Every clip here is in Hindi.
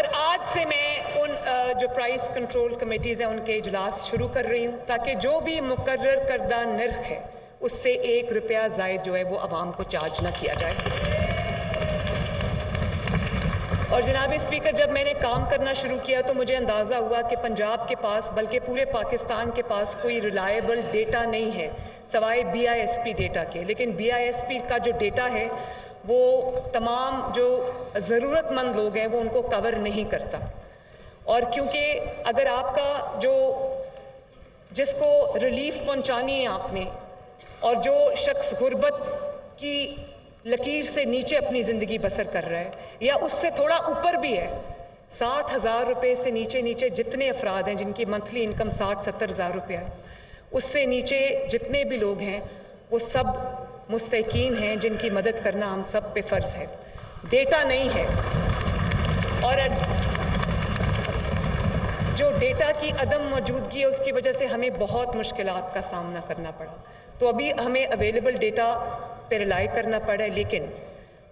और आज से मैं उन जो प्राइस कंट्रोल कमेटीज़ हैं उनके इजलास शुरू कर रही हूँ ताकि जो भी मुकर्रर करदा नर्ख है उससे 1 रुपया ज़ायद जो है वो आवाम को चार्ज ना किया जाए। और जनाब स्पीकर, जब मैंने काम करना शुरू किया तो मुझे अंदाज़ा हुआ कि पंजाब के पास बल्कि पूरे पाकिस्तान के पास कोई रिलायबल डेटा नहीं है सवाए BISP डेटा के। लेकिन BISP का जो डेटा है वो तमाम जो ज़रूरतमंद लोग हैं वो उनको कवर नहीं करता। और क्योंकि अगर आपका जो जिसको रिलीफ पहुंचानी है आपने और जो शख्स गुर्बत की लकीर से नीचे अपनी ज़िंदगी बसर कर रहा है या उससे थोड़ा ऊपर भी है, 60,000 रुपये से नीचे जितने अफराद हैं जिनकी मंथली इनकम 60-70 हज़ार रुपया है, उससे नीचे जितने भी लोग हैं वो सब मुस्तकीन हैं जिनकी मदद करना हम सब पे फ़र्ज़ है। डेटा नहीं है और जो डेटा की अदम मौजूदगी है उसकी वजह से हमें बहुत मुश्किलात का सामना करना पड़ा। तो अभी हमें अवेलेबल डेटा पे रिलाई करना पड़ा है, लेकिन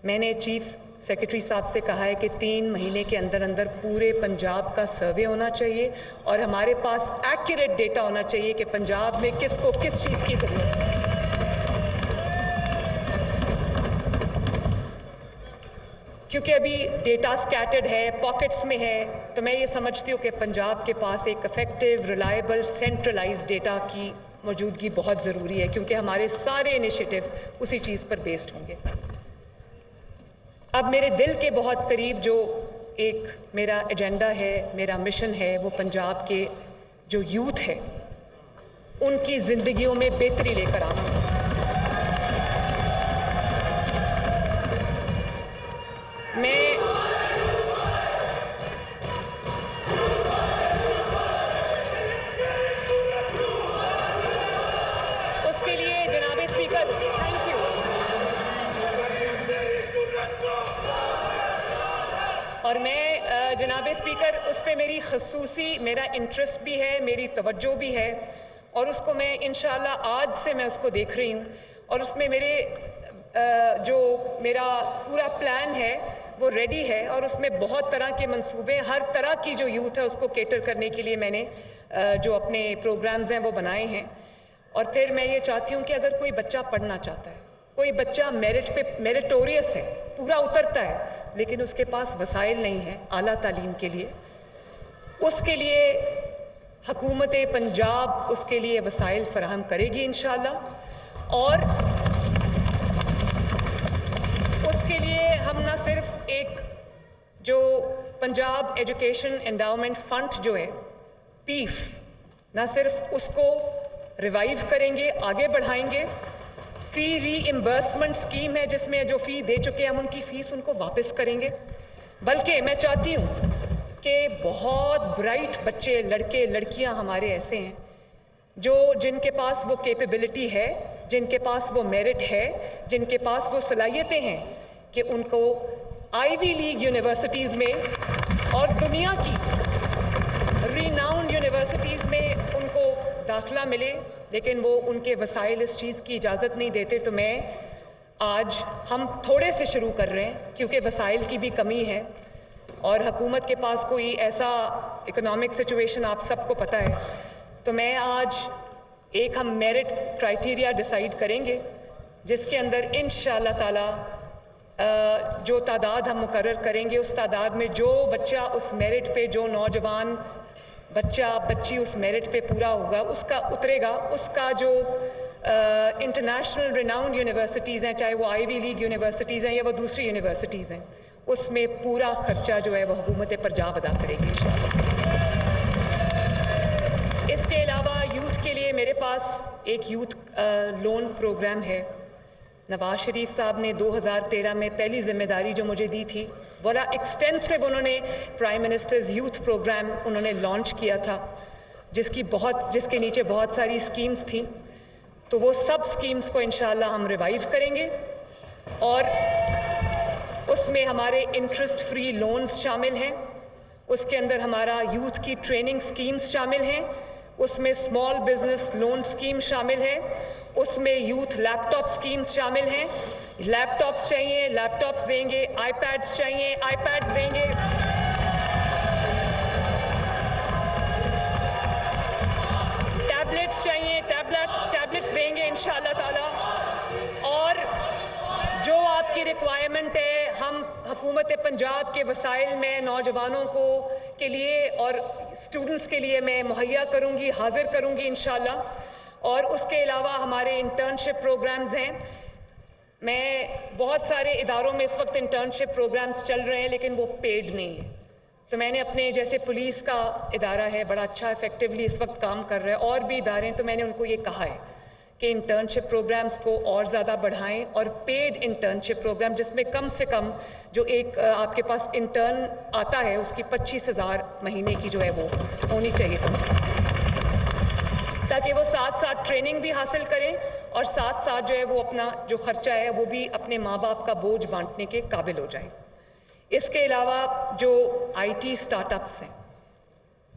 मैंने चीफ सेक्रेटरी साहब से कहा है कि 3 महीने के अंदर अंदर पूरे पंजाब का सर्वे होना चाहिए और हमारे पास एक्यूरेट डेटा होना चाहिए कि पंजाब में किसको किस चीज़ की ज़रूरत है। क्योंकि अभी डेटा स्कैटर्ड है, पॉकेट्स में है, तो मैं ये समझती हूँ कि पंजाब के पास एक इफेक्टिव, रिलायबल, सेंट्रलाइज्ड डेटा की मौजूदगी बहुत ज़रूरी है क्योंकि हमारे सारे इनिशिएटिव्स उसी चीज़ पर बेस्ड होंगे। अब मेरे दिल के बहुत करीब जो एक मेरा एजेंडा है, मेरा मिशन है, वो पंजाब के जो यूथ है उनकी ज़िंदगियों में बेहतरी लेकर आना। मैं उसके लिए जनाब स्पीकर, थैंक यू, और मैं जनाब स्पीकर उस पे मेरी खसूसी मेरा इंटरेस्ट भी है, मेरी तवज्जो भी है और उसको मैं इंशाअल्लाह आज से मैं उसको देख रही हूँ और उसमें मेरे जो मेरा पूरा प्लान है वो रेडी है और उसमें बहुत तरह के मंसूबे, हर तरह की जो यूथ है उसको केटर करने के लिए मैंने जो अपने प्रोग्राम्स हैं वो बनाए हैं। और फिर मैं ये चाहती हूँ कि अगर कोई बच्चा पढ़ना चाहता है, कोई बच्चा मेरिट पे मेरिटोरियस है, पूरा उतरता है, लेकिन उसके पास वसाइल नहीं है आला तालीम के लिए, उसके लिए हुकूमत पंजाब उसके लिए वसाइल फराहम करेगी इंशाअल्लाह। और उसके लिए हम ना सिर्फ एक जो पंजाब एजुकेशन एंडाउमेंट फंड जो है पीफ, ना सिर्फ उसको रिवाइव करेंगे, आगे बढ़ाएंगे, फ़ी रीइम्बर्समेंट स्कीम है जिसमें जो फ़ी दे चुके हैं हम उनकी फ़ीस उनको वापस करेंगे, बल्कि मैं चाहती हूँ कि बहुत ब्राइट बच्चे, लड़के लड़कियाँ हमारे ऐसे हैं जो जिनके पास वो कैपेबिलिटी है, जिनके पास वो मेरिट है, जिनके पास वो सलाहियतें हैं कि उनको आईवी लीग यूनिवर्सिटीज़ में और दुनिया की रीनाउंड यूनिवर्सिटीज़ में उनको दाखिला मिले, लेकिन वो उनके वसाइल इस चीज़ की इजाज़त नहीं देते। तो मैं आज हम थोड़े से शुरू कर रहे हैं क्योंकि वसाइल की भी कमी है और हुकूमत के पास कोई ऐसा इकोनॉमिक सिचुएशन आप सबको पता है। तो मैं आज एक हम मेरिट क्राइटेरिया डिसाइड करेंगे जिसके अंदर इंशाअल्लाह ताला जो तादाद हम मुकर्रर करेंगे उस तादाद में जो बच्चा उस मेरिट पे, जो नौजवान बच्चा बच्ची उस मेरिट पे पूरा होगा उसका उतरेगा, उसका जो इंटरनेशनल रिनाउंड यूनिवर्सिटीज़ हैं, चाहे वो आईवी लीग यूनिवर्सिटीज़ हैं या वो दूसरी यूनिवर्सिटीज़ हैं, उसमें पूरा ख़र्चा जो है वह हुकूमत पंजाब अदा करेगी इंशाअल्लाह। इसके अलावा यूथ के लिए मेरे पास एक यूथ लोन प्रोग्राम है। नवाज शरीफ साहब ने 2013 में पहली जिम्मेदारी जो मुझे दी थी, बड़ा एक्सटेंसिव उन्होंने प्राइम मिनिस्टर्स यूथ प्रोग्राम उन्होंने लॉन्च किया था जिसके नीचे बहुत सारी स्कीम्स थी। तो वो सब स्कीम्स को इंशाअल्लाह हम रिवाइव करेंगे और उसमें हमारे इंटरेस्ट फ्री लोन्स शामिल हैं, उसके अंदर हमारा यूथ की ट्रेनिंग स्कीम्स शामिल हैं, उसमें स्मॉल बिजनेस लोन स्कीम शामिल है, उसमें यूथ लैपटॉप स्कीम्स शामिल हैं। लैपटॉप्स चाहिए, लैपटॉप्स देंगे, आईपैड्स चाहिए, आईपैड्स देंगे। रिक्वायरमेंट है, हम हुकूमत पंजाब के वसाइल में नौजवानों को के लिए और स्टूडेंट्स के लिए मैं मुहैया करूँगी, हाजिर करूँगी इंशाल्लाह। और उसके अलावा हमारे इंटर्नशिप प्रोग्राम्स हैं। मैं बहुत सारे इदारों में इस वक्त इंटर्नशिप प्रोग्राम्स चल रहे हैं, लेकिन वो पेड नहीं है। तो मैंने अपने जैसे पुलिस का इदारा है, बड़ा अच्छा इफेक्टिवली इस वक्त काम कर रहा है, और भी इदारे हैं, तो मैंने उनको ये कहा है कि इंटर्नशिप प्रोग्राम्स को और ज़्यादा बढ़ाएं, और पेड इंटर्नशिप प्रोग्राम जिसमें कम से कम जो एक आपके पास इंटर्न आता है उसकी 25,000 महीने की जो है वो होनी चाहिए ताकि वो साथ साथ ट्रेनिंग भी हासिल करें और साथ साथ जो है वो अपना जो खर्चा है वो भी अपने माँ बाप का बोझ बांटने के काबिल हो जाए। इसके अलावा जो IT स्टार्टअप्स हैं,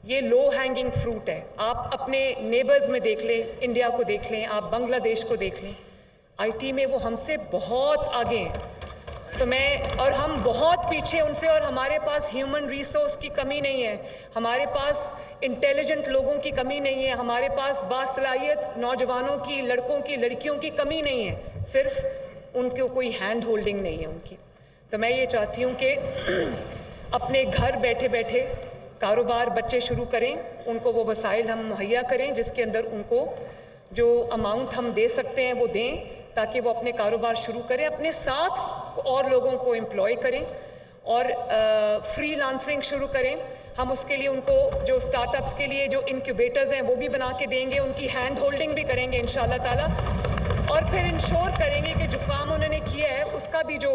ये लो हैंगिंग फ्रूट है। आप अपने नेबर्स में देख लें, इंडिया को देख लें, आप बांग्लादेश को देख लें, IT में वो हमसे बहुत आगे हैं। तो और हम बहुत पीछे उनसे, और हमारे पास ह्यूमन रिसोर्स की कमी नहीं है, हमारे पास इंटेलिजेंट लोगों की कमी नहीं है, हमारे पास बासलाहियत नौजवानों की, लड़कों की, लड़कियों की कमी नहीं है, सिर्फ उनको कोई हैंड होल्डिंग नहीं है उनकी। तो मैं ये चाहती हूँ कि अपने घर बैठे बैठे कारोबार बच्चे शुरू करें, उनको वो वसाइल हम मुहैया करें जिसके अंदर उनको जो अमाउंट हम दे सकते हैं वो दें, ताकि वो अपने कारोबार शुरू करें, अपने साथ और लोगों को एम्प्लॉय करें और फ्रीलांसिंग शुरू करें। हम उसके लिए उनको जो स्टार्टअप्स के लिए जो इनक्यूबेटर्स हैं वो भी बना के देंगे, उनकी हैंड होल्डिंग भी करेंगे इंशाल्लाह ताला, और फिर इंश्योर करेंगे कि जो काम उन्होंने किया है उसका भी जो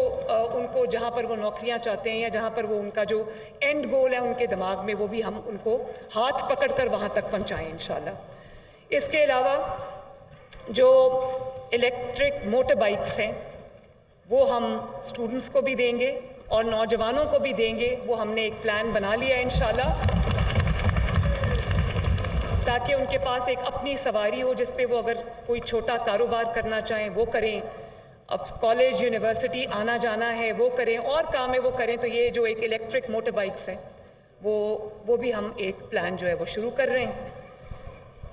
उनको जहाँ पर वो नौकरियाँ चाहते हैं या जहाँ पर वो उनका जो एंड गोल है उनके दिमाग में, वो भी हम उनको हाथ पकड़कर वहाँ तक पहुँचाएँ इंशाल्लाह। इसके अलावा जो इलेक्ट्रिक मोटर बाइक्स हैं वो हम स्टूडेंट्स को भी देंगे और नौजवानों को भी देंगे। वो हमने एक प्लान बना लिया है इंशाल्लाह, ताकि उनके पास एक अपनी सवारी हो जिस पे वो अगर कोई छोटा कारोबार करना चाहें वो करें, अब कॉलेज यूनिवर्सिटी आना जाना है वो करें, और काम है वो करें। तो ये जो एक इलेक्ट्रिक मोटर बाइक्स हैं वो भी हम एक प्लान जो है वो शुरू कर रहे हैं।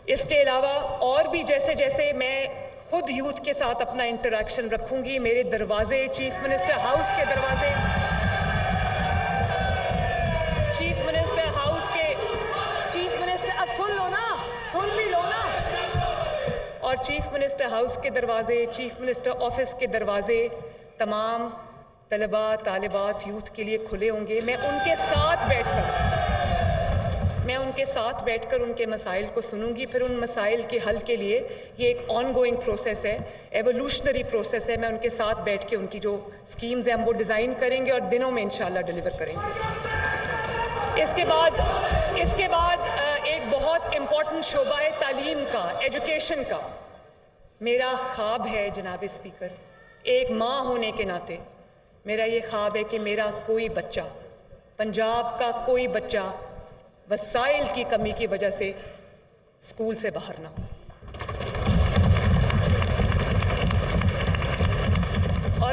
इसके अलावा और भी जैसे जैसे मैं खुद यूथ के साथ अपना इंटरेक्शन रखूंगी, मेरे दरवाजे चीफ मिनिस्टर हाउस के दरवाजे, चीफ मिनिस्टर हाउस के चीफ मिनिस्टर, अब सुन लो ना, सुन भी लो ना, और चीफ मिनिस्टर हाउस के दरवाजे, चीफ मिनिस्टर ऑफिस के दरवाजे तमाम तलबा तालिबात यूथ के लिए खुले होंगे। मैं उनके साथ बैठकर उनके मसाइल को सुनूंगी, फिर उन मसाइल के हल के लिए ये एक ऑनगोइंग प्रोसेस है, एवोल्यूशनरी प्रोसेस है। मैं उनके साथ बैठ के उनकी जो स्कीम्स हैं हम वो डिज़ाइन करेंगे और दिनों में इंशाल्लाह डिलीवर करेंगे। इसके बाद एक बहुत इम्पॉर्टेंट शोबा है तालीम का, एजुकेशन का। मेरा ख्वाब है जनाब स्पीकर, एक माँ होने के नाते मेरा ये ख्वाब है कि मेरा कोई बच्चा, पंजाब का कोई बच्चा वसाइल की कमी की वजह से स्कूल से बाहर ना हो।